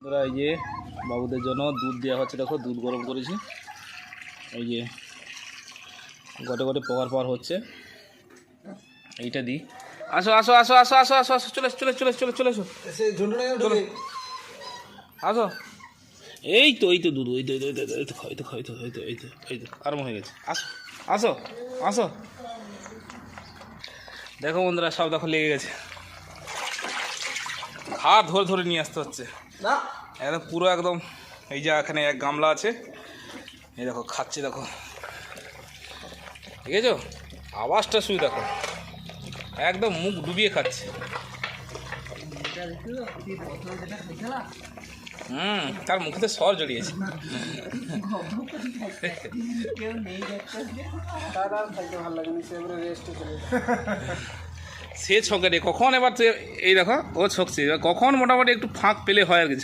বন্ধুরা এই যে বাবুদের জন্য দুধ দেওয়া হচ্ছে, দেখো দুধ গরম করেছি, এই যে গটে গটে পাওয়ার হচ্ছে, এইটা দিই। আসো আসো আসো আসো আসো আসো আসো, চলে চলে চলে চলে চলে আসো, আসো। এই তো দুধ, এই তো এই তো এই তো এই তো এই তো এই তো এই তো আরম্ভ হয়ে গেছে। আসো আসো আসো, দেখো বন্ধুরা সব দেখো লেগে গেছে, হাত ধরে ধরে নিয়ে আসতে হচ্ছে না, একদম পুরো একদম। এই যে এখানে এক গামলা আছে, এই দেখো খাচ্ছে, দেখো ঠিক আছে, আওয়াজটা শুধু দেখো, একদম মুখ ডুবিয়ে খাচ্ছে। তার মুখে তো সর জড়িয়েছে। সে ছকে রে কখন, এবার এই দেখো ও ছকছে, কখন মোটামুটি একটু ফাঁক পেলে হয় আর কি।